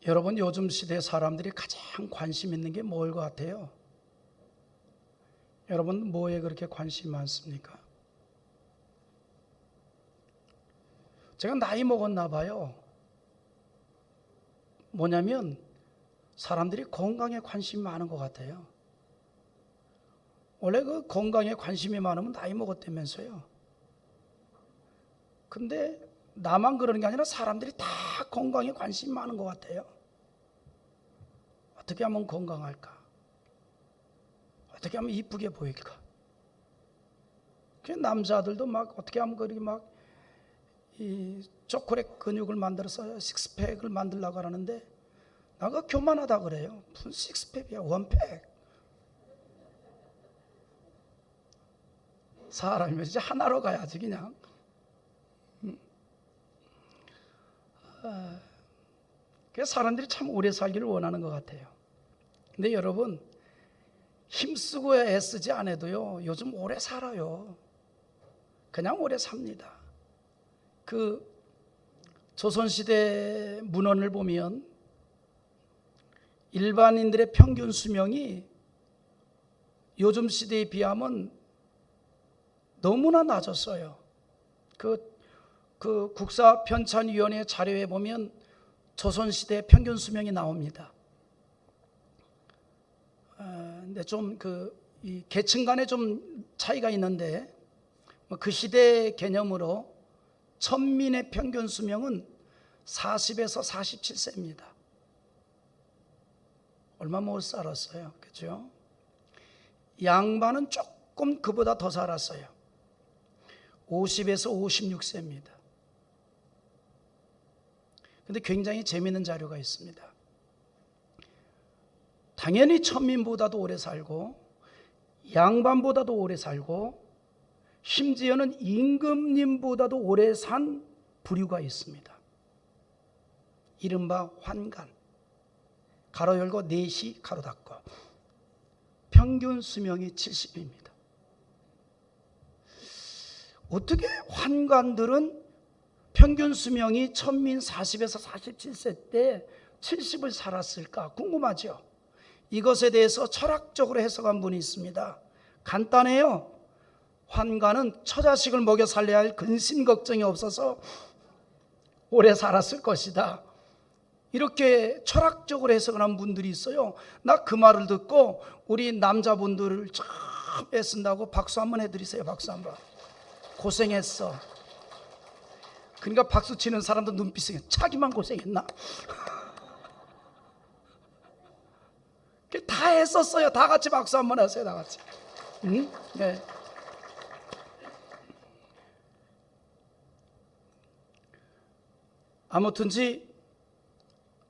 여러분, 요즘 시대 사람들이 가장 관심 있는 게 뭘 것 같아요? 여러분, 뭐에 그렇게 관심이 많습니까? 제가 나이 먹었나 봐요. 뭐냐면 사람들이 건강에 관심이 많은 것 같아요. 원래 그 건강에 관심이 많으면 나이 먹었다면서요. 근데 나만 그러는 게 아니라 사람들이 다 건강에 관심이 많은 것 같아요. 어떻게 하면 건강할까? 어떻게 하면 이쁘게 보일까? 남자들도 막 어떻게 하면 그렇게 막 이 초콜릿 근육을 만들어서 식스팩을 만들려고 하는데 나가 교만하다 그래요. 무슨 식스팩이야, 원팩. 사람이 이제 하나로 가야지 그냥. 그래서 사람들이 참 오래 살기를 원하는 것 같아요. 근데 여러분, 힘쓰고 애쓰지 않아도요 요즘 오래 살아요. 그냥 오래 삽니다. 그 조선시대 문헌을 보면 일반인들의 평균 수명이 요즘 시대에 비하면 너무나 낮았어요. 그 국사편찬위원회 자료에 보면 조선시대 평균 수명이 나옵니다. 근데 좀 이 계층 간에 좀 차이가 있는데 그 시대 개념으로 천민의 평균 수명은 40에서 47세입니다. 얼마 못 살았어요. 그렇죠? 양반은 조금 그보다 더 살았어요. 50에서 56세입니다. 근데 굉장히 재미있는 자료가 있습니다. 당연히 천민보다도 오래 살고 양반보다도 오래 살고 심지어는 임금님보다도 오래 산 부류가 있습니다. 이른바 환관, 가로 열고 내시 가로 닫고 평균 수명이 70입니다. 어떻게 환관들은 평균 수명이 천민 40에서 47세 때 70을 살았을까 궁금하죠. 이것에 대해서 철학적으로 해석한 분이 있습니다. 간단해요. 환관은 처자식을 먹여 살려야 할 근심 걱정이 없어서 오래 살았을 것이다. 이렇게 철학적으로 해석을 한 분들이 있어요. 나 그 말을 듣고 우리 남자분들을 참 애쓴다고 박수 한번 해드리세요. 박수 한번. 고생했어. 그러니까 박수 치는 사람도 눈빛이 자기만 고생했나? 다 했었어요. 다 같이 박수 한번 하세요. 다 같이. 응? 네. 아무튼지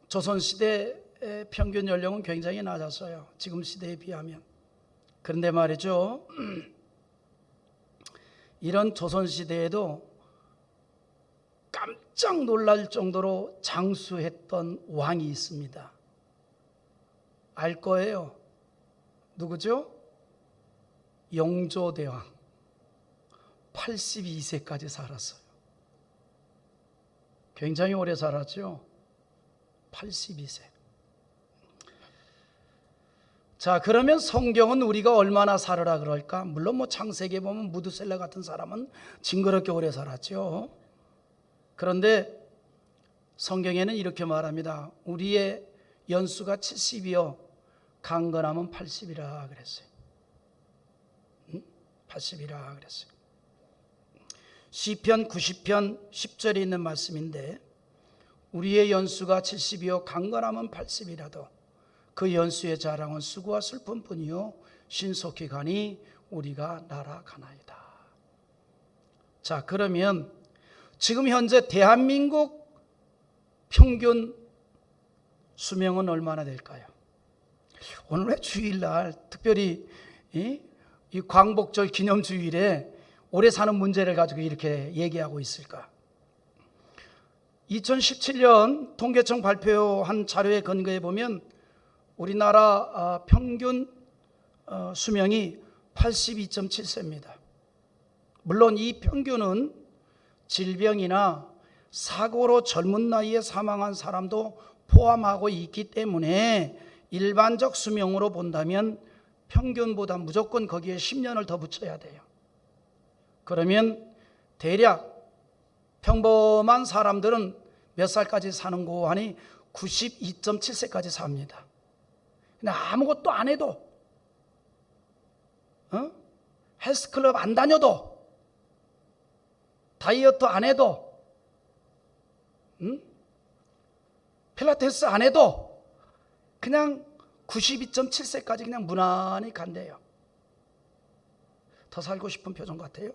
조선시대의 평균 연령은 굉장히 낮았어요. 지금 시대에 비하면. 그런데 말이죠, 이런 조선시대에도 깜짝 놀랄 정도로 장수했던 왕이 있습니다. 알 거예요. 누구죠? 영조대왕. 82세까지 살았어요. 굉장히 오래 살았죠. 82세. 자, 그러면 성경은 우리가 얼마나 살으라 그럴까? 물론 뭐 창세기에 보면 무드셀라 같은 사람은 징그럽게 오래 살았죠. 그런데 성경에는 이렇게 말합니다. 우리의 연수가 70이요 강건하면 80이라 그랬어요. 80이라 그랬어요. 시편 90편 10절에 있는 말씀인데 우리의 연수가 70이요 강건하면 80이라도 그 연수의 자랑은 수고와 슬픔뿐이요 신속히 가니 우리가 날아가나이다. 자, 그러면 지금 현재 대한민국 평균 수명은 얼마나 될까요? 오늘 왜 주일날 특별히 이 광복절 기념주일에 오래 사는 문제를 가지고 이렇게 얘기하고 있을까? 2017년 통계청 발표한 자료에 근거해 보면 우리나라 평균 수명이 82.7세입니다. 물론 이 평균은 질병이나 사고로 젊은 나이에 사망한 사람도 포함하고 있기 때문에 일반적 수명으로 본다면 평균보다 무조건 거기에 10년을 더 붙여야 돼요. 그러면 대략 평범한 사람들은 몇 살까지 사는고 하니 92.7세까지 삽니다. 근데 아무것도 안 해도, 헬스클럽 안 다녀도, 다이어트 안 해도, 필라테스 안 해도 그냥 92.7세까지 그냥 무난히 간대요. 더 살고 싶은 표정 같아요.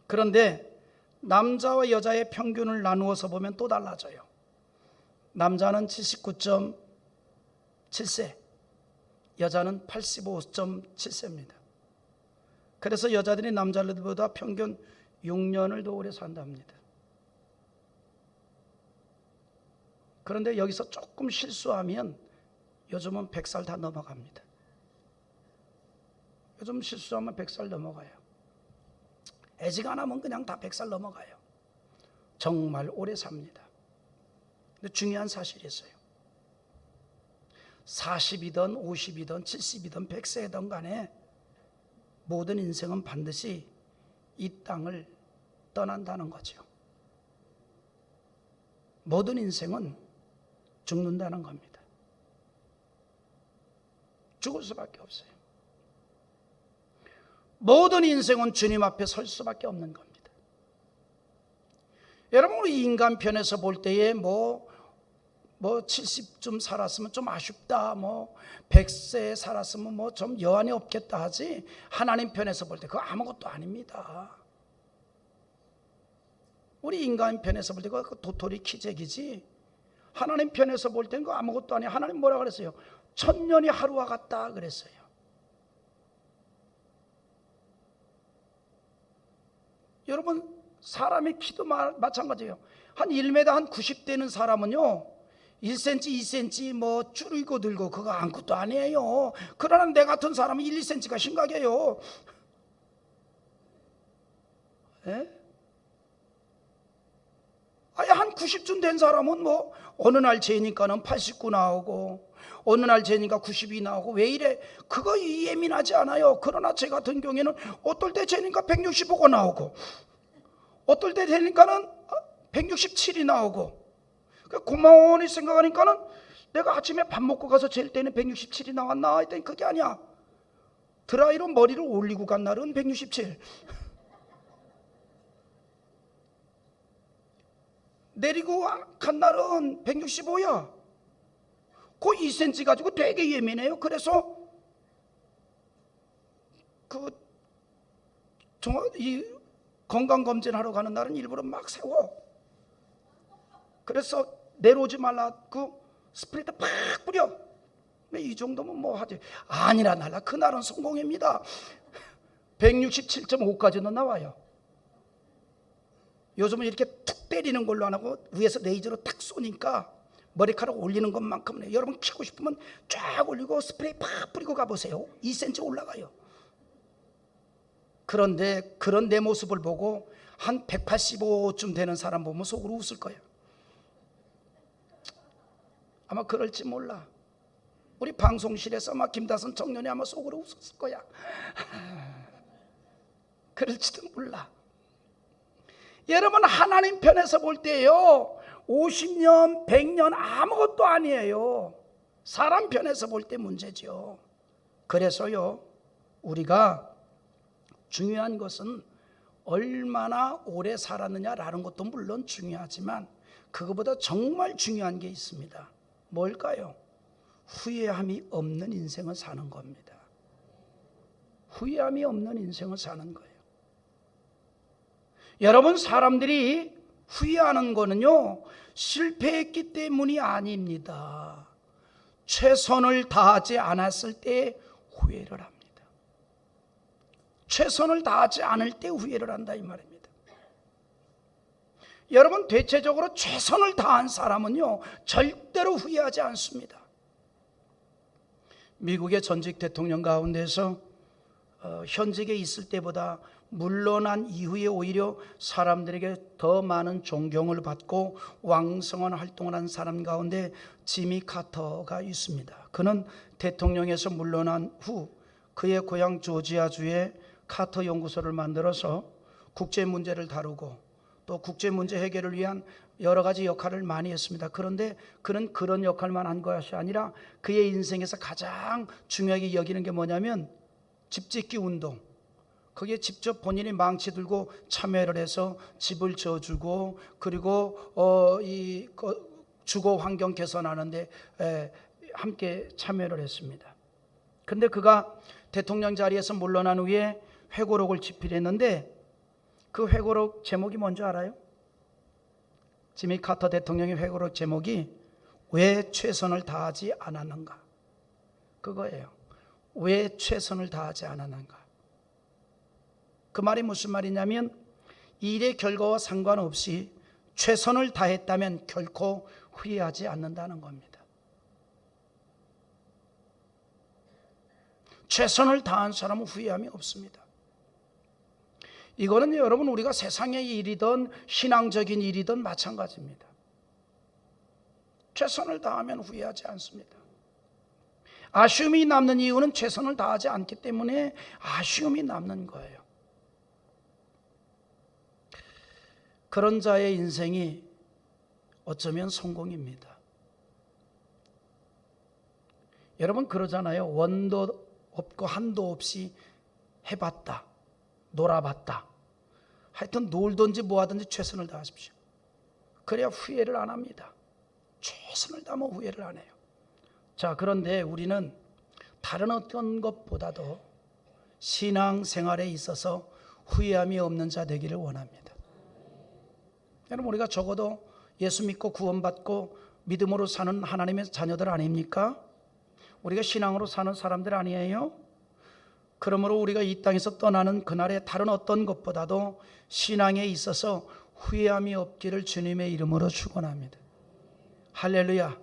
그런데 남자와 여자의 평균을 나누어서 보면 또 달라져요. 남자는 79.7세, 여자는 85.7세입니다. 그래서 여자들이 남자들보다 평균 6년을 더 오래 산답니다. 그런데 여기서 조금 실수하면 요즘은 100살 다 넘어갑니다. 요즘 실수하면 100살 넘어가요. 애직 안 하면 그냥 다 100살 넘어가요. 정말 오래 삽니다. 근데 중요한 사실이 있어요. 40이든 50이든 70이든 100세든 간에 모든 인생은 반드시 이 땅을 떠난다는 거죠. 모든 인생은 죽는다는 겁니다. 죽을 수밖에 없어요. 모든 인생은 주님 앞에 설 수밖에 없는 겁니다. 여러분, 우리 인간 편에서 볼 때에 70쯤 살았으면 좀 아쉽다, 100세 살았으면 좀 여한이 없겠다 하지, 하나님 편에서 볼 때 그거 아무것도 아닙니다. 우리 인간 편에서 볼 때 그거 도토리 키재기지, 하나님 편에서 볼 때는 그거 아무것도 아니에요. 하나님 뭐라 그랬어요? 1000년이 하루와 같다 그랬어요. 여러분, 사람의 키도 마찬가지예요. 한 1m 한 90되는 사람은요, 1cm, 2cm 줄이고 늘고 그거 아무것도 아니에요. 그러나 내 같은 사람은 1, 2cm가 심각해요. 예? 아예 한 90쯤 된 사람은 어느 날 재니까는 89 나오고, 어느 날 재니까 92 나오고, 왜 이래? 그거 예민하지 않아요. 그러나 제 같은 경우에는 어떨 때 재니까 165가 나오고, 어떨 때 재니까는 167이 나오고, 고마워니 생각하니까는 내가 아침에 밥 먹고 가서 잴 때는 167이 나왔나 했더니 그게 아니야. 드라이로 머리를 올리고 간 날은 167, 내리고 간 날은 165야. 그 2cm 가지고 되게 예민해요. 그래서 이 건강검진하러 가는 날은 일부러 막 세워. 그래서 내려오지 말라고 스프레이트 팍 뿌려. 이 정도면 하지. 아니라 날라 그날은 성공입니다. 167.5까지는 나와요. 요즘은 이렇게 툭 때리는 걸로 안 하고 위에서 레이저로 탁 쏘니까 머리카락 올리는 것만큼은, 여러분 키고 싶으면 쫙 올리고 스프레이 팍 뿌리고 가보세요. 2cm 올라가요. 그런데 그런 내 모습을 보고 한 185쯤 되는 사람 보면 속으로 웃을 거예요. 아마 그럴지 몰라. 우리 방송실에서 아마 김다선 청년이 아마 속으로 웃었을 거야. 그럴지도 몰라. 여러분, 하나님 편에서 볼 때요, 50년, 100년 아무것도 아니에요. 사람 편에서 볼 때 문제죠. 그래서요, 우리가 중요한 것은 얼마나 오래 살았느냐라는 것도 물론 중요하지만, 그것보다 정말 중요한 게 있습니다. 뭘까요? 후회함이 없는 인생을 사는 겁니다. 후회함이 없는 인생을 사는 거예요. 여러분, 사람들이 후회하는 거는요, 실패했기 때문이 아닙니다. 최선을 다하지 않았을 때 후회를 합니다. 최선을 다하지 않을 때 후회를 한다 이 말입니다. 여러분, 대체적으로 최선을 다한 사람은요, 절대로 후회하지 않습니다. 미국의 전직 대통령 가운데서 현직에 있을 때보다 물러난 이후에 오히려 사람들에게 더 많은 존경을 받고 왕성한 활동을 한 사람 가운데 지미 카터가 있습니다. 그는 대통령에서 물러난 후 그의 고향 조지아주에 카터 연구소를 만들어서 국제 문제를 다루고 또 국제 문제 해결을 위한 여러 가지 역할을 많이 했습니다. 그런데 그는 그런 역할만 한 것이 아니라 그의 인생에서 가장 중요하게 여기는 게 뭐냐면 집짓기 운동. 거기에 직접 본인이 망치 들고 참여를 해서 집을 지어주고 그리고 이 주거 환경 개선하는데 함께 참여를 했습니다. 근데 그가 대통령 자리에서 물러난 후에 회고록을 집필했는데 그 회고록 제목이 뭔지 알아요? 지미 카터 대통령의 회고록 제목이 왜 최선을 다하지 않았는가? 그거예요. 왜 최선을 다하지 않았는가? 그 말이 무슨 말이냐면 일의 결과와 상관없이 최선을 다했다면 결코 후회하지 않는다는 겁니다. 최선을 다한 사람은 후회함이 없습니다. 이거는 여러분 우리가 세상의 일이든 신앙적인 일이든 마찬가지입니다. 최선을 다하면 후회하지 않습니다. 아쉬움이 남는 이유는 최선을 다하지 않기 때문에 아쉬움이 남는 거예요. 그런 자의 인생이 어쩌면 성공입니다. 여러분 그러잖아요. 원도 없고 한도 없이 해봤다, 놀아봤다. 하여튼 놀든지 뭐하든지 최선을 다하십시오. 그래야 후회를 안 합니다. 최선을 다하면 후회를 안 해요. 자, 그런데 우리는 다른 어떤 것보다도 신앙생활에 있어서 후회함이 없는 자 되기를 원합니다. 여러분 우리가 적어도 예수 믿고 구원받고 믿음으로 사는 하나님의 자녀들 아닙니까? 우리가 신앙으로 사는 사람들 아니에요? 그러므로 우리가 이 땅에서 떠나는 그날의 다른 어떤 것보다도 신앙에 있어서 후회함이 없기를 주님의 이름으로 축원합니다. 할렐루야.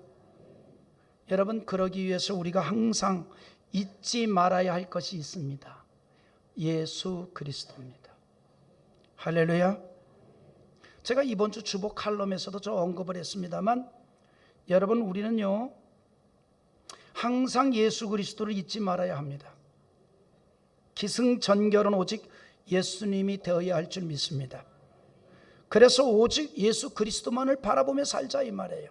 여러분 그러기 위해서 우리가 항상 잊지 말아야 할 것이 있습니다. 예수 그리스도입니다. 할렐루야. 제가 이번 주 주보 칼럼에서도 저 언급을 했습니다만 여러분 우리는요 항상 예수 그리스도를 잊지 말아야 합니다. 기승전결은 오직 예수님이 되어야 할 줄 믿습니다. 그래서 오직 예수 그리스도만을 바라보며 살자 이 말이에요.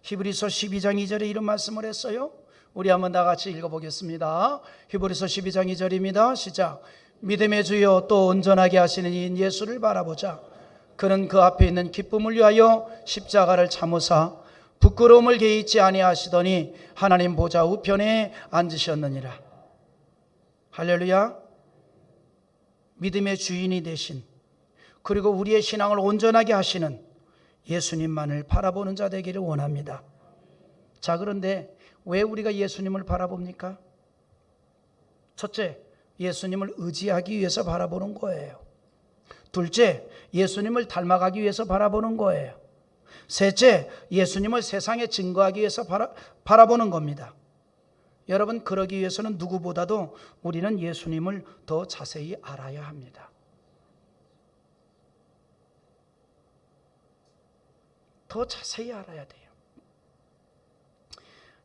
히브리서 12장 2절에 이런 말씀을 했어요. 우리 한번 다 같이 읽어보겠습니다. 히브리서 12장 2절입니다. 시작. 믿음의 주여 또 온전하게 하시는 이인 예수를 바라보자. 그는 그 앞에 있는 기쁨을 위하여 십자가를 참으사 부끄러움을 개의치 아니하시더니 하나님 보좌 우편에 앉으셨느니라. 할렐루야. 믿음의 주인이 되신 그리고 우리의 신앙을 온전하게 하시는 예수님만을 바라보는 자 되기를 원합니다. 자, 그런데 왜 우리가 예수님을 바라봅니까? 첫째, 예수님을 의지하기 위해서 바라보는 거예요. 둘째, 예수님을 닮아가기 위해서 바라보는 거예요. 셋째, 예수님을 세상에 증거하기 위해서 바라보는 겁니다. 여러분 그러기 위해서는 누구보다도 우리는 예수님을 더 자세히 알아야 합니다. 더 자세히 알아야 돼요.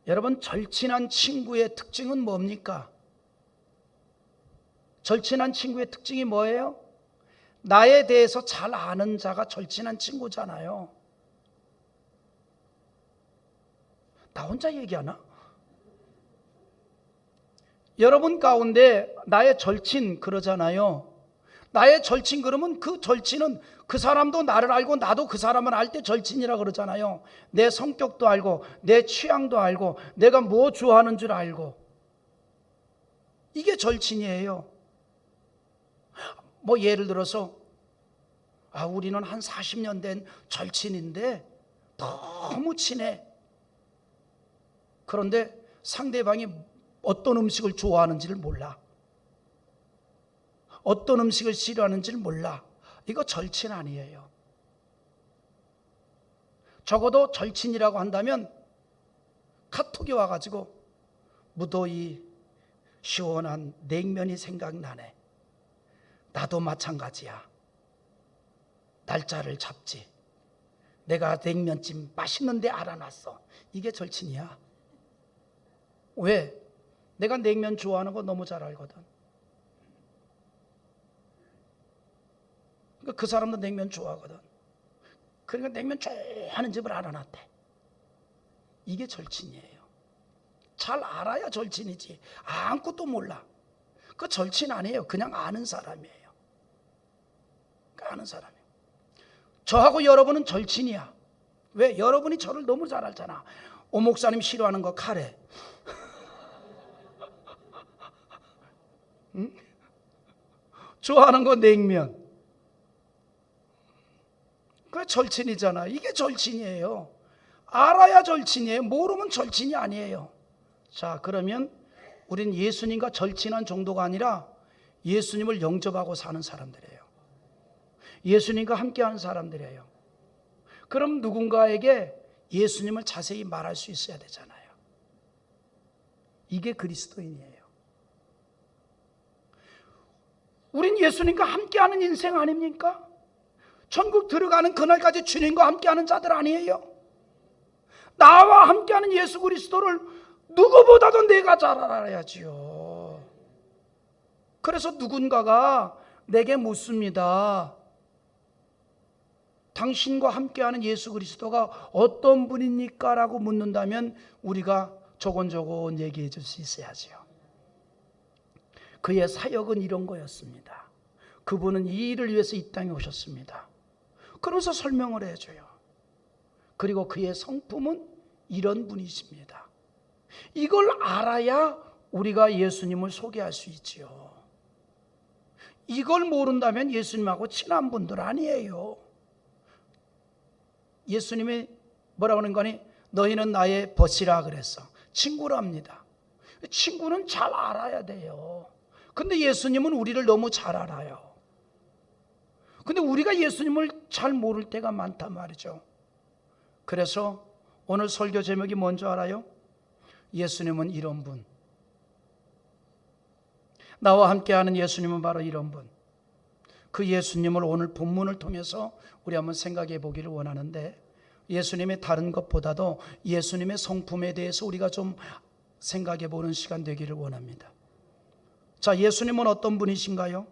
여러분 절친한 친구의 특징은 뭡니까? 절친한 친구의 특징이 뭐예요? 나에 대해서 잘 아는 자가 절친한 친구잖아요. 나 혼자 얘기하나? 여러분 가운데 나의 절친 그러잖아요. 나의 절친 그러면 그 절친은 그 사람도 나를 알고 나도 그 사람을 알 때 절친이라 그러잖아요. 내 성격도 알고 내 취향도 알고 내가 뭐 좋아하는 줄 알고 이게 절친이에요. 뭐 예를 들어서 우리는 한 40년 된 절친인데 너무 친해. 그런데 상대방이 어떤 음식을 좋아하는지를 몰라. 어떤 음식을 싫어하는지를 몰라. 이거 절친 아니에요. 적어도 절친이라고 한다면 카톡이 와가지고 무더위 시원한 냉면이 생각나네. 나도 마찬가지야. 날짜를 잡지. 내가 냉면찜 맛있는데 알아놨어. 이게 절친이야. 왜? 내가 냉면 좋아하는 거 너무 잘 알거든. 그러니까 그 사람도 냉면 좋아하거든. 그러니까 냉면 좋아하는 집을 알아놨대. 이게 절친이에요. 잘 알아야 절친이지. 아무것도 몰라. 그 절친 아니에요. 그냥 아는 사람이에요. 아는 사람이에요. 저하고 여러분은 절친이야. 왜? 여러분이 저를 너무 잘 알잖아. 오 목사님 싫어하는 거 카레. 응? 좋아하는 거 냉면. 그게 절친이잖아. 이게 절친이에요. 알아야 절친이에요. 모르면 절친이 아니에요. 자, 그러면 우린 예수님과 절친한 정도가 아니라 예수님을 영접하고 사는 사람들이에요. 예수님과 함께하는 사람들이에요. 그럼 누군가에게 예수님을 자세히 말할 수 있어야 되잖아요. 이게 그리스도인이에요. 우린 예수님과 함께하는 인생 아닙니까? 천국 들어가는 그날까지 주님과 함께하는 자들 아니에요? 나와 함께하는 예수 그리스도를 누구보다도 내가 잘 알아야지요. 그래서 누군가가 내게 묻습니다. 당신과 함께하는 예수 그리스도가 어떤 분입니까? 라고 묻는다면 우리가 조곤조곤 얘기해 줄 수 있어야지요. 그의 사역은 이런 거였습니다. 그분은 이 일을 위해서 이 땅에 오셨습니다. 그래서 설명을 해줘요. 그리고 그의 성품은 이런 분이십니다. 이걸 알아야 우리가 예수님을 소개할 수 있지요. 이걸 모른다면 예수님하고 친한 분들 아니에요. 예수님이 뭐라고 하는 거니? 너희는 나의 벗이라 그랬어. 친구랍니다. 친구는 잘 알아야 돼요. 근데 예수님은 우리를 너무 잘 알아요. 근데 우리가 예수님을 잘 모를 때가 많단 말이죠. 그래서 오늘 설교 제목이 뭔지 알아요? 예수님은 이런 분. 나와 함께하는 예수님은 바로 이런 분. 그 예수님을 오늘 본문을 통해서 우리 한번 생각해 보기를 원하는데, 예수님의 다른 것보다도 예수님의 성품에 대해서 우리가 좀 생각해 보는 시간 되기를 원합니다. 자, 예수님은 어떤 분이신가요?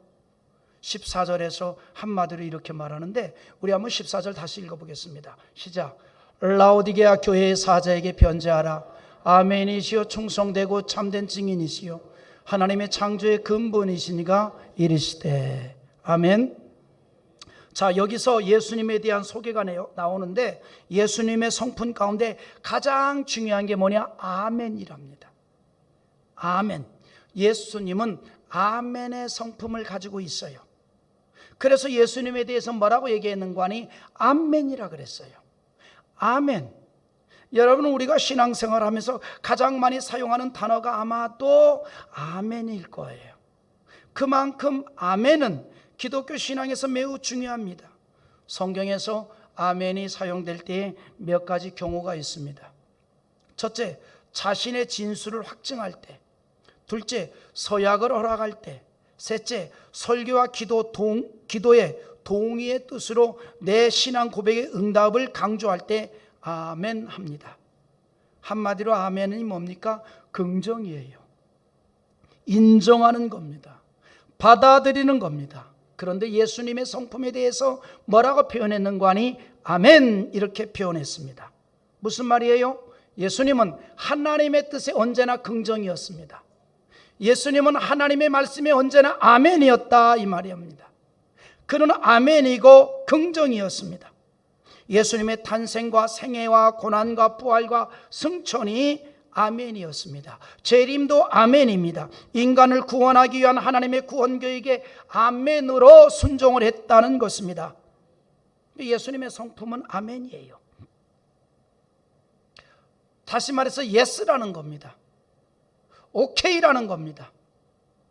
14절에서 한마디로 이렇게 말하는데, 우리 한번 14절 다시 읽어보겠습니다. 시작. 라오디게아 교회의 사자에게 편지하라. 아멘이시요 충성되고 참된 증인이시요 하나님의 창조의 근본이시니가 이르시되. 아멘. 자, 여기서 예수님에 대한 소개가 나오는데, 예수님의 성품 가운데 가장 중요한 게 뭐냐? 아멘이랍니다. 아멘. 예수님은 아멘의 성품을 가지고 있어요. 그래서 예수님에 대해서 뭐라고 얘기했는가 하니 아멘이라 그랬어요. 아멘. 여러분, 우리가 신앙생활 하면서 가장 많이 사용하는 단어가 아마도 아멘일 거예요. 그만큼 아멘은 기독교 신앙에서 매우 중요합니다. 성경에서 아멘이 사용될 때에 몇 가지 경우가 있습니다. 첫째, 자신의 진술을 확증할 때. 둘째, 서약을 허락할 때. 셋째, 설교와 기도의 동의의 뜻으로 내 신앙 고백의 응답을 강조할 때 아멘 합니다. 한마디로 아멘이 뭡니까? 긍정이에요. 인정하는 겁니다. 받아들이는 겁니다. 그런데 예수님의 성품에 대해서 뭐라고 표현했는가 하니 아멘 이렇게 표현했습니다. 무슨 말이에요? 예수님은 하나님의 뜻에 언제나 긍정이었습니다. 예수님은 하나님의 말씀에 언제나 아멘이었다 이 말입니다. 그는 아멘이고 긍정이었습니다. 예수님의 탄생과 생애와 고난과 부활과 승천이 아멘이었습니다. 재림도 아멘입니다. 인간을 구원하기 위한 하나님의 구원계획에 아멘으로 순종을 했다는 것입니다. 예수님의 성품은 아멘이에요. 다시 말해서 예스라는 겁니다. 오케이라는 겁니다.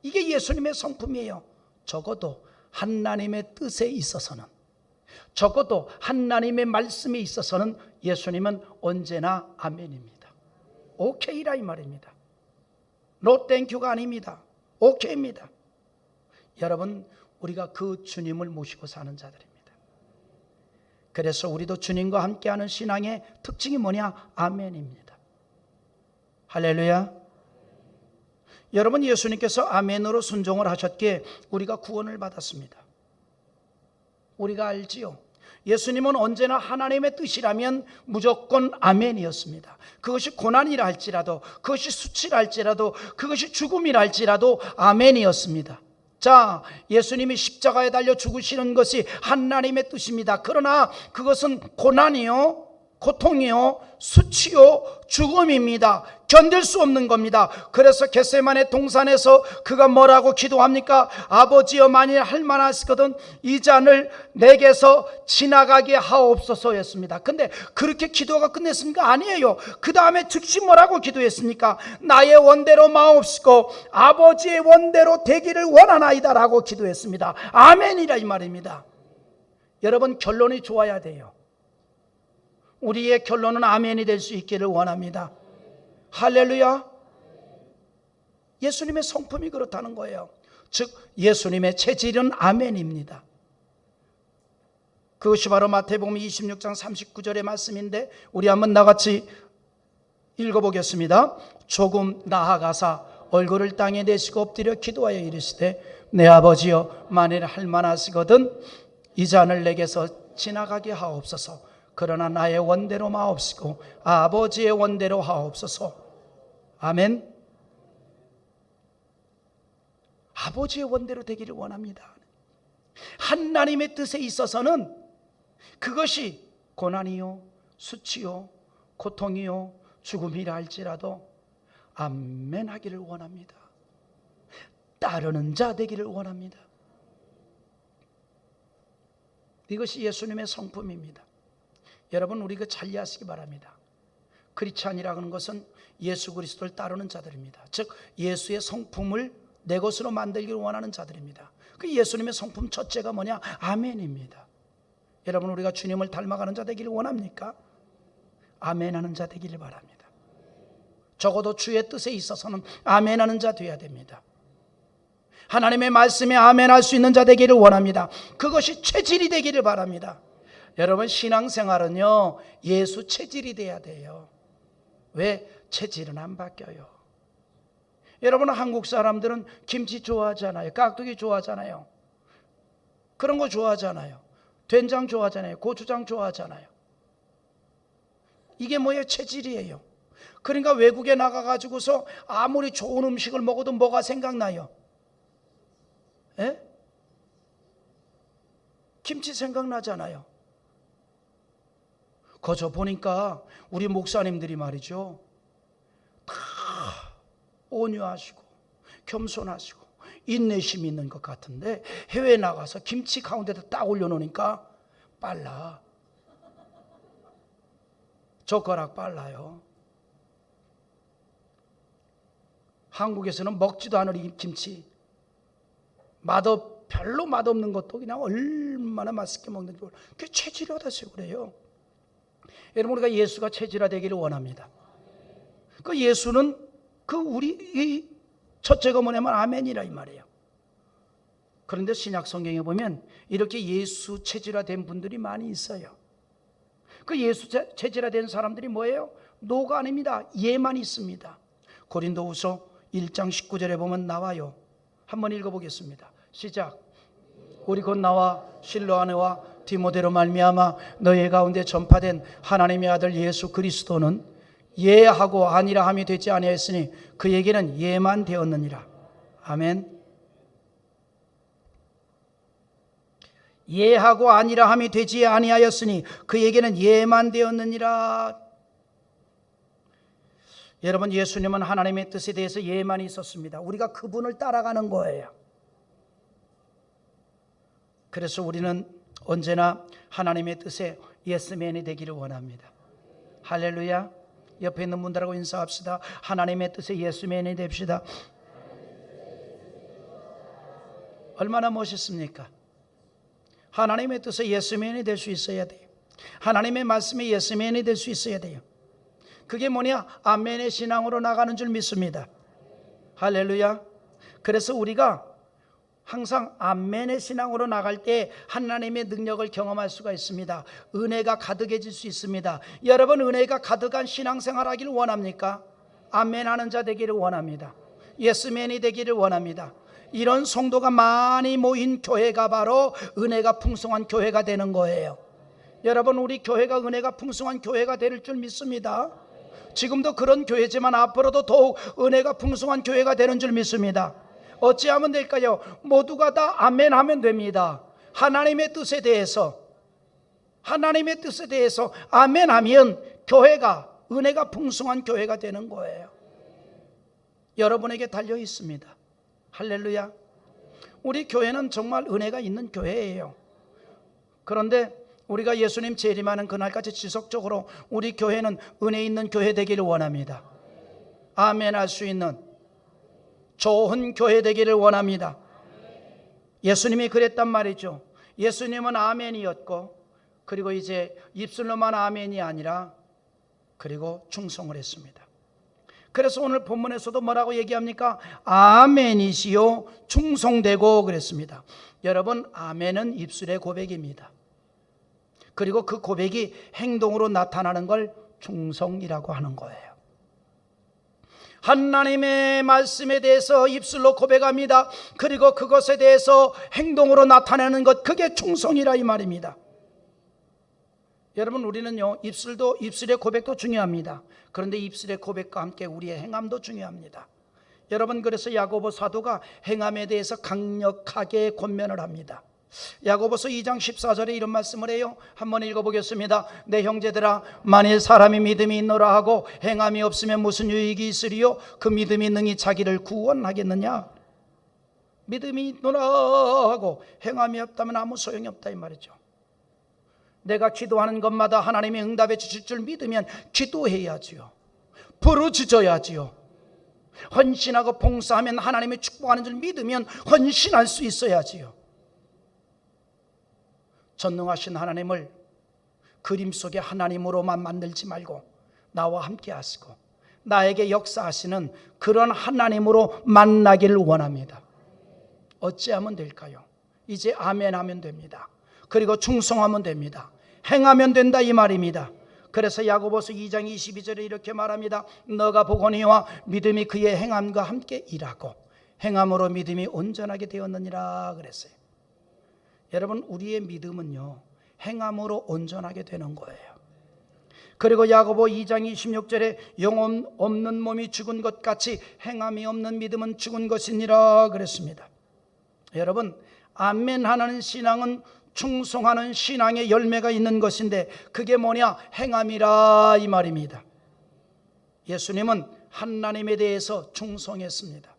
이게 예수님의 성품이에요. 적어도 하나님의 뜻에 있어서는, 적어도 하나님의 말씀에 있어서는 예수님은 언제나 아멘입니다. 오케이라 이 말입니다. 노 땡큐가 아닙니다. 오케이입니다. 여러분, 우리가 그 주님을 모시고 사는 자들입니다. 그래서 우리도 주님과 함께하는 신앙의 특징이 뭐냐? 아멘입니다. 할렐루야. 여러분, 예수님께서 아멘으로 순종을 하셨기에 우리가 구원을 받았습니다. 우리가 알지요. 예수님은 언제나 하나님의 뜻이라면 무조건 아멘이었습니다. 그것이 고난이라 할지라도, 그것이 수치라 할지라도, 그것이 죽음이라 할지라도 아멘이었습니다. 자, 예수님이 십자가에 달려 죽으시는 것이 하나님의 뜻입니다. 그러나 그것은 고난이요, 고통이요, 수치요, 죽음입니다. 견딜 수 없는 겁니다. 그래서 겟세마네 동산에서 그가 뭐라고 기도합니까? 아버지여, 만일 할 만하시거든 이 잔을 내게서 지나가게 하옵소서였습니다. 근데 그렇게 기도가 끝냈습니까? 아니에요. 그 다음에 즉시 뭐라고 기도했습니까? 나의 원대로 마옵시고 아버지의 원대로 되기를 원하나이다 라고 기도했습니다. 아멘이라 이 말입니다. 여러분, 결론이 좋아야 돼요. 우리의 결론은 아멘이 될 수 있기를 원합니다. 할렐루야. 예수님의 성품이 그렇다는 거예요. 즉 예수님의 체질은 아멘입니다. 그것이 바로 마태복음 26장 39절의 말씀인데 우리 한번 나같이 읽어보겠습니다. 조금 나아가사 얼굴을 땅에 대시고 엎드려 기도하여 이르시되 내 아버지여, 만일 할 만하시거든 이 잔을 내게서 지나가게 하옵소서. 그러나 나의 원대로 마옵시고 아버지의 원대로 하옵소서. 아멘. 아버지의 원대로 되기를 원합니다. 하나님의 뜻에 있어서는 그것이 고난이요, 수치요, 고통이요, 죽음이라 할지라도 아멘 하기를 원합니다. 따르는 자 되기를 원합니다. 이것이 예수님의 성품입니다. 여러분, 우리가 잘 이해하시기 바랍니다. 크리스찬이라는 하는 것은 예수 그리스도를 따르는 자들입니다. 즉 예수의 성품을 내 것으로 만들기를 원하는 자들입니다. 그 예수님의 성품 첫째가 뭐냐? 아멘입니다. 여러분, 우리가 주님을 닮아가는 자 되기를 원합니까? 아멘하는 자 되기를 바랍니다. 적어도 주의 뜻에 있어서는 아멘하는 자 되어야 됩니다. 하나님의 말씀에 아멘할 수 있는 자 되기를 원합니다. 그것이 체질이 되기를 바랍니다. 여러분, 신앙생활은요 예수 체질이 돼야 돼요. 왜? 체질은 안 바뀌어요. 여러분, 한국 사람들은 김치 좋아하잖아요. 깍두기 좋아하잖아요. 그런 거 좋아하잖아요. 된장 좋아하잖아요. 고추장 좋아하잖아요. 이게 뭐예요? 체질이에요. 그러니까 외국에 나가가지고서 아무리 좋은 음식을 먹어도 뭐가 생각나요? 에? 김치 생각나잖아요. 거저 보니까 우리 목사님들이 말이죠, 다 온유하시고 겸손하시고 인내심이 있는 것 같은데 해외에 나가서 김치 가운데다 딱 올려놓으니까 빨라. 젓가락 빨라요. 한국에서는 먹지도 않을 이 김치, 별로 맛없는 것도 그냥 얼마나 맛있게 먹는지 몰라요. 그게 체질화돼서 그래요. 여러분, 우리가 예수가 체질화되기를 원합니다. 그 예수는 우리 이 첫째가 뭐냐면 아멘이라 이 말이에요. 그런데 신약 성경에 보면 이렇게 예수 체질화된 분들이 많이 있어요. 그 예수 체질화된 사람들이 뭐예요? 노가 아닙니다. 예만 있습니다. 고린도후서 1장 19절에 보면 나와요. 한번 읽어보겠습니다. 시작. 우리 곧 나와 실로 아내와 디모데로 말미암아 너희 가운데 전파된 하나님의 아들 예수 그리스도는 예하고 아니라 함이 되지 아니하였으니 그에게는 예만 되었느니라. 아멘. 예하고 아니라 함이 되지 아니하였으니 그에게는 예만 되었느니라. 여러분, 예수님은 하나님의 뜻에 대해서 예만이 있었습니다. 우리가 그분을 따라가는 거예요. 그래서 우리는 언제나 하나님의 뜻에 예스맨이 되기를 원합니다. 할렐루야. 옆에 있는 분들하고 인사합시다. 하나님의 뜻에 예스맨이 됩시다. 얼마나 멋있습니까? 하나님의 뜻에 예스맨이 될 수 있어야 돼요. 하나님의 말씀에 예스맨이 될 수 있어야 돼요. 그게 뭐냐? 아멘의 신앙으로 나가는 줄 믿습니다. 할렐루야. 그래서 우리가 항상 아멘의 신앙으로 나갈 때 하나님의 능력을 경험할 수가 있습니다. 은혜가 가득해질 수 있습니다. 여러분, 은혜가 가득한 신앙생활 하기를 원합니까? 아멘하는 자 되기를 원합니다. 예스맨이 되기를 원합니다. 이런 성도가 많이 모인 교회가 바로 은혜가 풍성한 교회가 되는 거예요. 여러분, 우리 교회가 은혜가 풍성한 교회가 될 줄 믿습니다. 지금도 그런 교회지만 앞으로도 더욱 은혜가 풍성한 교회가 되는 줄 믿습니다. 어찌하면 될까요? 모두가 다 아멘 하면 됩니다. 하나님의 뜻에 대해서 아멘 하면 교회가, 은혜가 풍성한 교회가 되는 거예요. 여러분에게 달려 있습니다. 할렐루야. 우리 교회는 정말 은혜가 있는 교회예요. 그런데 우리가 예수님 재림하는 그날까지 지속적으로 우리 교회는 은혜 있는 교회 되기를 원합니다. 아멘 할 수 있는 좋은 교회 되기를 원합니다. 예수님이 그랬단 말이죠. 예수님은 아멘이었고, 그리고 이제 입술로만 아멘이 아니라 그리고 충성을 했습니다. 그래서 오늘 본문에서도 뭐라고 얘기합니까? 아멘이시요 충성되고 그랬습니다. 여러분, 아멘은 입술의 고백입니다. 그리고 그 고백이 행동으로 나타나는 걸 충성이라고 하는 거예요. 하나님의 말씀에 대해서 입술로 고백합니다. 그리고 그것에 대해서 행동으로 나타내는 것, 그게 충성이라 이 말입니다. 여러분, 우리는요, 입술의 고백도 중요합니다. 그런데 입술의 고백과 함께 우리의 행함도 중요합니다. 여러분, 그래서 야고보 사도가 행함에 대해서 강력하게 권면을 합니다. 야고보서 2장 14절에 이런 말씀을 해요. 한번 읽어보겠습니다. 내 형제들아, 만일 사람이 믿음이 있노라 하고 행함이 없으면 무슨 유익이 있으리요? 그 믿음이 능히 자기를 구원하겠느냐? 믿음이 있노라 하고 행함이 없다면 아무 소용이 없다 이 말이죠. 내가 기도하는 것마다 하나님이 응답해 주실 줄 믿으면 기도해야지요. 부르짖어야지요. 헌신하고 봉사하면 하나님이 축복하는 줄 믿으면 헌신할 수 있어야지요. 전능하신 하나님을 그림 속의 하나님으로만 만들지 말고 나와 함께 하시고 나에게 역사하시는 그런 하나님으로 만나기를 원합니다. 어찌하면 될까요? 이제 아멘 하면 됩니다. 그리고 충성하면 됩니다. 행하면 된다 이 말입니다. 그래서 야고보서 2장 22절에 이렇게 말합니다. 너가 보거니와 믿음이 그의 행함과 함께 일하고 행함으로 믿음이 온전하게 되었느니라 그랬어요. 여러분, 우리의 믿음은요, 행함으로 온전하게 되는 거예요. 그리고 야고보 2장 26절에 영혼 없는 몸이 죽은 것 같이 행함이 없는 믿음은 죽은 것이니라 그랬습니다. 여러분, 아멘하는 신앙은 충성하는 신앙의 열매가 있는 것인데 그게 뭐냐? 행함이라 이 말입니다. 예수님은 하나님에 대해서 충성했습니다.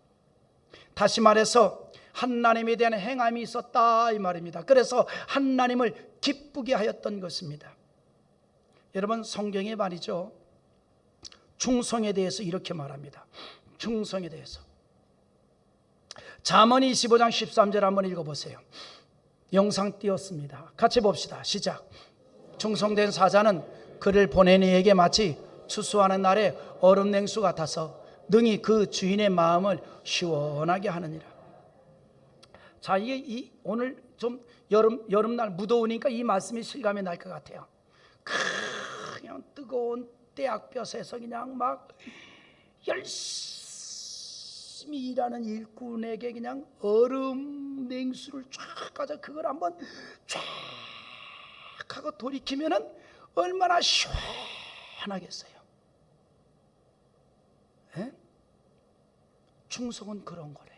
다시 말해서 하나님에 대한 행함이 있었다 이 말입니다. 그래서 하나님을 기쁘게 하였던 것입니다. 여러분, 성경에 말이죠, 충성에 대해서 이렇게 말합니다. 충성에 대해서 잠언 25장 13절 한번 읽어보세요. 영상 띄웠습니다. 같이 봅시다. 시작. 충성된 사자는 그를 보낸 이에게 마치 추수하는 날에 얼음 냉수 같아서 능히 그 주인의 마음을 시원하게 하느니라. 자, 이게 오늘 좀 여름날 무더우니까 이 말씀이 실감이 날 것 같아요. 그냥 뜨거운 떼약볕에서 그냥 막 열심히 일하는 일꾼에게 그냥 얼음 냉수를 쫙 가져 그걸 한번 쫙 하고 돌이키면은 얼마나 시원하겠어요. 에? 충성은 그런 거래요.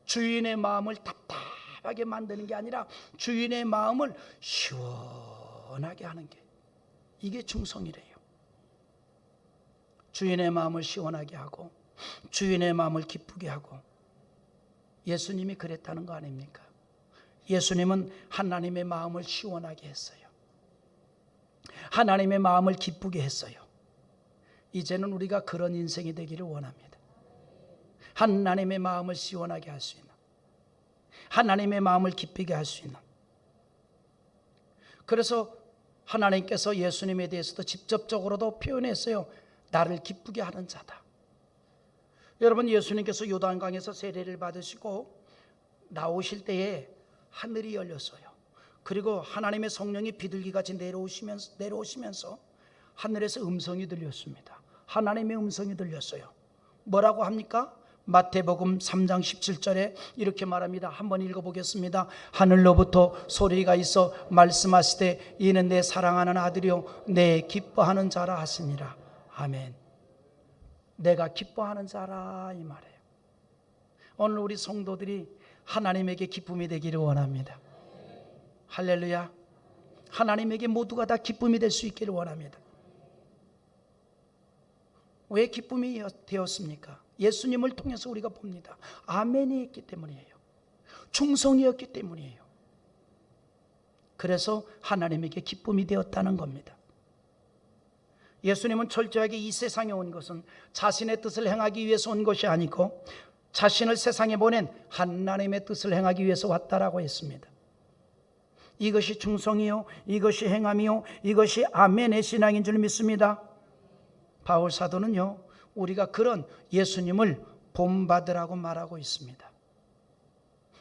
주인의 마음을 답답하게 만드는 게 아니라 주인의 마음을 시원하게 하는 게, 이게 충성이래요. 주인의 마음을 시원하게 하고 주인의 마음을 기쁘게 하고. 예수님이 그랬다는 거 아닙니까? 예수님은 하나님의 마음을 시원하게 했어요. 하나님의 마음을 기쁘게 했어요. 이제는 우리가 그런 인생이 되기를 원합니다. 하나님의 마음을 시원하게 할 수 있는, 하나님의 마음을 기쁘게 할 수 있는. 그래서 하나님께서 예수님에 대해서도 직접적으로도 표현했어요. 나를 기쁘게 하는 자다. 여러분, 예수님께서 요단강에서 세례를 받으시고 나오실 때에 하늘이 열렸어요. 그리고 하나님의 성령이 비둘기같이 내려오시면서 하늘에서 음성이 들렸습니다. 하나님의 음성이 들렸어요. 뭐라고 합니까? 마태복음 3장 17절에 이렇게 말합니다. 한번 읽어보겠습니다. 하늘로부터 소리가 있어 말씀하시되 이는 내 사랑하는 아들이요 내 기뻐하는 자라 하시니라. 아멘. 내가 기뻐하는 자라, 이 말이에요. 오늘 우리 성도들이 하나님에게 기쁨이 되기를 원합니다. 할렐루야. 하나님에게 모두가 다 기쁨이 될 수 있기를 원합니다. 왜 기쁨이 되었습니까? 예수님을 통해서 우리가 봅니다. 아멘이 있기 때문이에요. 충성이었기 때문이에요. 그래서 하나님에게 기쁨이 되었다는 겁니다. 예수님은 철저하게 이 세상에 온 것은 자신의 뜻을 행하기 위해서 온 것이 아니고 자신을 세상에 보낸 하나님의 뜻을 행하기 위해서 왔다라고 했습니다. 이것이 충성이요, 이것이 행함이요, 이것이 아멘의 신앙인 줄 믿습니다. 바울 사도는요, 우리가 그런 예수님을 본받으라고 말하고 있습니다.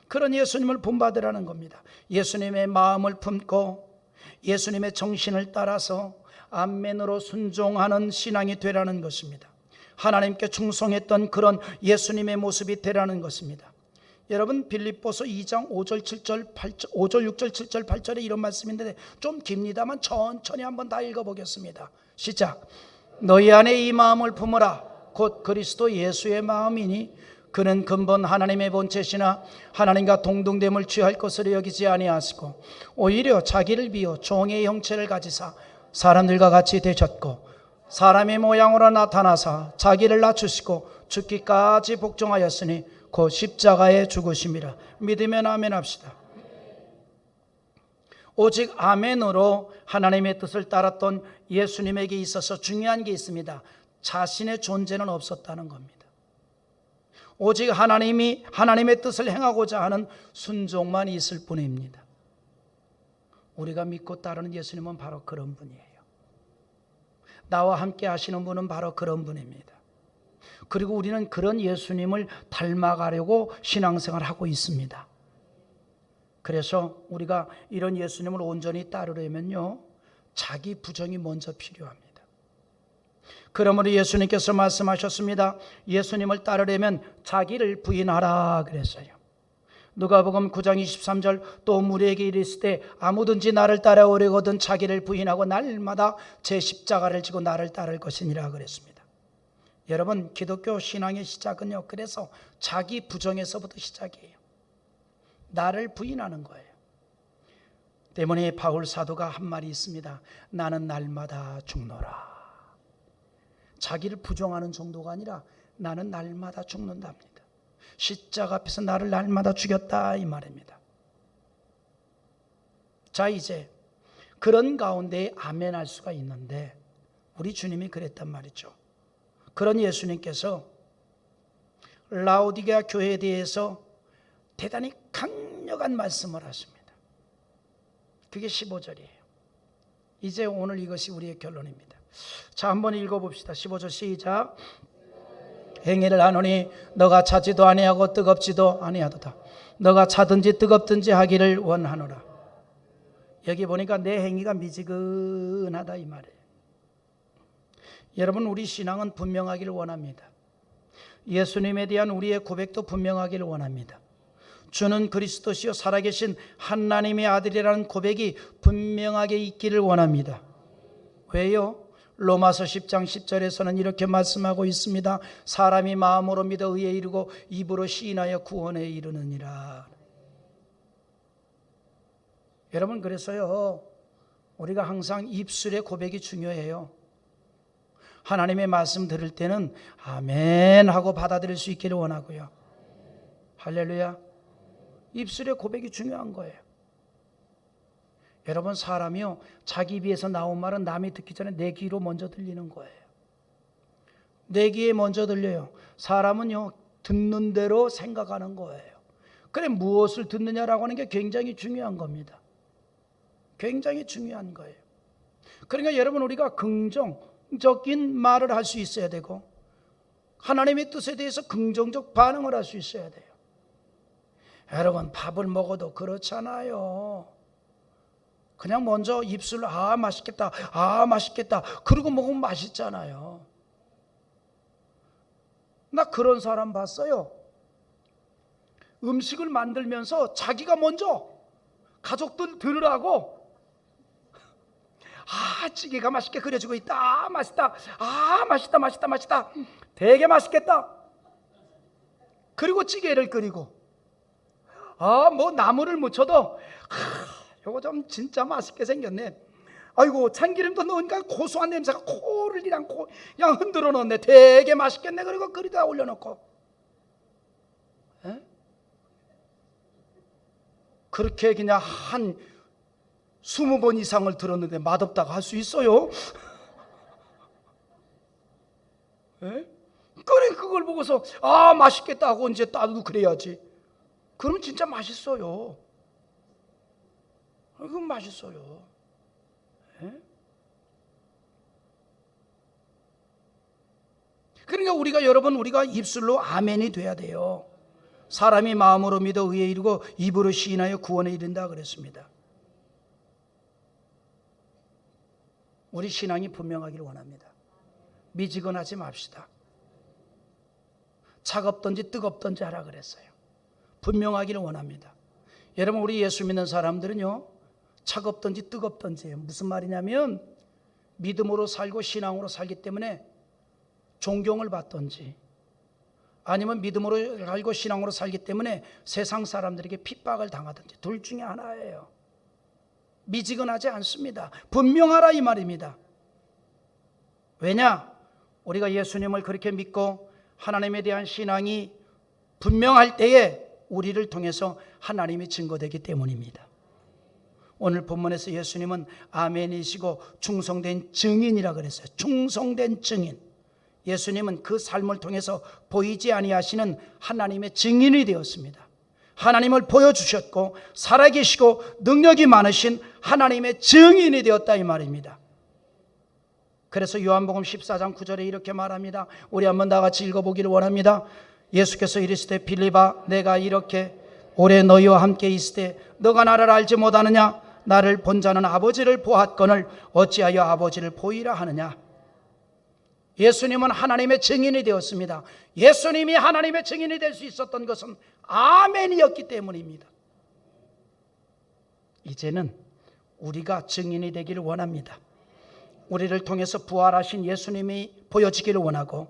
그런 예수님을 본받으라는 겁니다. 예수님의 마음을 품고 예수님의 정신을 따라서 아멘으로 순종하는 신앙이 되라는 것입니다. 하나님께 충성했던 그런 예수님의 모습이 되라는 것입니다. 여러분, 빌립보서 2장 5절 7절 8절 5절 6절 7절 8절에 이런 말씀인데 좀 깁니다만 천천히 한번 다 읽어보겠습니다. 시작. 너희 안에 이 마음을 품으라. 곧 그리스도 예수의 마음이니 그는 근본 하나님의 본체시나 하나님과 동등됨을 취할 것으로 여기지 아니하시고 오히려 자기를 비워 종의 형체를 가지사 사람들과 같이 되셨고 사람의 모양으로 나타나사 자기를 낮추시고 죽기까지 복종하였으니 곧 십자가에 죽으심이라. 믿으면 아멘 합시다. 오직 아멘으로 하나님의 뜻을 따랐던 예수님에게 있어서 중요한 게 있습니다. 자신의 존재는 없었다는 겁니다. 오직 하나님의 뜻을 행하고자 하는 순종만 있을 뿐입니다. 우리가 믿고 따르는 예수님은 바로 그런 분이에요. 나와 함께 하시는 분은 바로 그런 분입니다. 그리고 우리는 그런 예수님을 닮아가려고 신앙생활을 하고 있습니다. 그래서 우리가 이런 예수님을 온전히 따르려면요, 자기 부정이 먼저 필요합니다. 그러므로 예수님께서 말씀하셨습니다. 예수님을 따르려면 자기를 부인하라 그랬어요. 누가복음 9장 23절 또 무리에게 이르시되 아무든지 나를 따라오려거든 자기를 부인하고 날마다 제 십자가를 지고 나를 따를 것이니라 그랬습니다. 여러분, 기독교 신앙의 시작은요, 그래서 자기 부정에서부터 시작이에요. 나를 부인하는 거예요. 때문에 바울 사도가 한 말이 있습니다. 나는 날마다 죽노라. 자기를 부정하는 정도가 아니라 나는 날마다 죽는답니다. 십자가 앞에서 나를 날마다 죽였다, 이 말입니다. 자, 이제 그런 가운데 아멘할 수가 있는데 우리 주님이 그랬단 말이죠. 그런 예수님께서 라오디게아 교회에 대해서 대단히 강력한 말씀을 하십니다. 그게 15절이에요. 이제 오늘 이것이 우리의 결론입니다. 자, 한번 읽어봅시다. 15절 시작. 행위를 하노니 너가 차지도 아니하고 뜨겁지도 아니하도다. 너가 차든지 뜨겁든지 하기를 원하노라. 여기 보니까 내 행위가 미지근하다, 이 말이에요. 여러분, 우리 신앙은 분명하기를 원합니다. 예수님에 대한 우리의 고백도 분명하기를 원합니다. 주는 그리스도시요 살아계신 하나님의 아들이라는 고백이 분명하게 있기를 원합니다. 왜요? 로마서 10장 10절에서는 이렇게 말씀하고 있습니다. 사람이 마음으로 믿어 의에 이르고 입으로 시인하여 구원에 이르느니라. 여러분, 그래서요, 우리가 항상 입술의 고백이 중요해요. 하나님의 말씀 들을 때는 아멘 하고 받아들일 수 있기를 원하고요. 할렐루야. 입술의 고백이 중요한 거예요. 여러분, 사람이요, 자기 입에서 나온 말은 남이 듣기 전에 내 귀로 먼저 들리는 거예요. 내 귀에 먼저 들려요. 사람은요, 듣는 대로 생각하는 거예요. 그래, 무엇을 듣느냐라고 하는 게 굉장히 중요한 겁니다. 굉장히 중요한 거예요. 그러니까 여러분, 우리가 긍정적인 말을 할 수 있어야 되고 하나님의 뜻에 대해서 긍정적 반응을 할 수 있어야 돼요. 여러분, 밥을 먹어도 그렇잖아요. 그냥 먼저 입술로 아 맛있겠다, 아 맛있겠다 그러고 먹으면 맛있잖아요. 나 그런 사람 봤어요. 음식을 만들면서 자기가 먼저 가족들 들으라고 아 찌개가 맛있게 끓여지고 있다, 아 맛있다, 아 맛있다 맛있다 맛있다 되게 맛있겠다. 그리고 찌개를 끓이고 아 뭐 나물을 무쳐도 요거 좀 진짜 맛있게 생겼네. 아이고 참기름도 넣으니까 고소한 냄새가 코를 그냥 흔들어 넣네. 되게 맛있겠네. 그리고 끓이다 올려놓고 에? 그렇게 그냥 한 20번 이상을 들었는데 맛없다고 할 수 있어요? 에? 그래 그걸 보고서 아 맛있겠다 하고 이제 나도 그래야지. 그러면 진짜 맛있어요. 그건 맛있어요. 에? 그러니까 우리가 입술로 아멘이 돼야 돼요. 사람이 마음으로 믿어 의에 이르고 입으로 시인하여 구원에 이른다 그랬습니다. 우리 신앙이 분명하기를 원합니다. 미지근하지 맙시다. 차갑든지 뜨겁든지 하라 그랬어요. 분명하기를 원합니다. 여러분, 우리 예수 믿는 사람들은요, 차갑든지 뜨겁든지 무슨 말이냐면 믿음으로 살고 신앙으로 살기 때문에 존경을 받든지 아니면 믿음으로 살고 신앙으로 살기 때문에 세상 사람들에게 핍박을 당하든지 둘 중에 하나예요. 미지근하지 않습니다. 분명하라 이 말입니다. 왜냐? 우리가 예수님을 그렇게 믿고 하나님에 대한 신앙이 분명할 때에 우리를 통해서 하나님이 증거되기 때문입니다. 오늘 본문에서 예수님은 아멘이시고 충성된 증인이라 그랬어요. 충성된 증인. 예수님은 그 삶을 통해서 보이지 아니하시는 하나님의 증인이 되었습니다. 하나님을 보여주셨고 살아계시고 능력이 많으신 하나님의 증인이 되었다 이 말입니다. 그래서 요한복음 14장 9절에 이렇게 말합니다. 우리 한번 다 같이 읽어보기를 원합니다. 예수께서 이르시되 빌립아 내가 이렇게 오래 너희와 함께 있을 때 너가 나를 알지 못하느냐? 나를 본 자는 아버지를 보았거늘 어찌하여 아버지를 보이라 하느냐? 예수님은 하나님의 증인이 되었습니다. 예수님이 하나님의 증인이 될 수 있었던 것은 아멘이었기 때문입니다. 이제는 우리가 증인이 되기를 원합니다. 우리를 통해서 부활하신 예수님이 보여지기를 원하고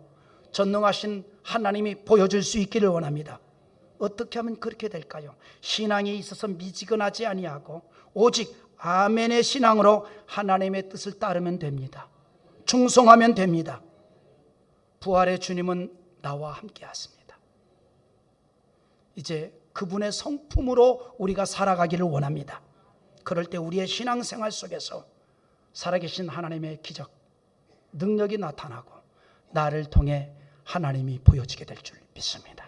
전능하신 하나님이 보여줄 수 있기를 원합니다. 어떻게 하면 그렇게 될까요? 신앙에 있어서 미지근하지 아니하고 오직 아멘의 신앙으로 하나님의 뜻을 따르면 됩니다. 충성하면 됩니다. 부활의 주님은 나와 함께 하십니다. 이제 그분의 성품으로 우리가 살아가기를 원합니다. 그럴 때 우리의 신앙생활 속에서 살아계신 하나님의 기적, 능력이 나타나고 나를 통해 하나님이 보여지게 될 줄 믿습니다.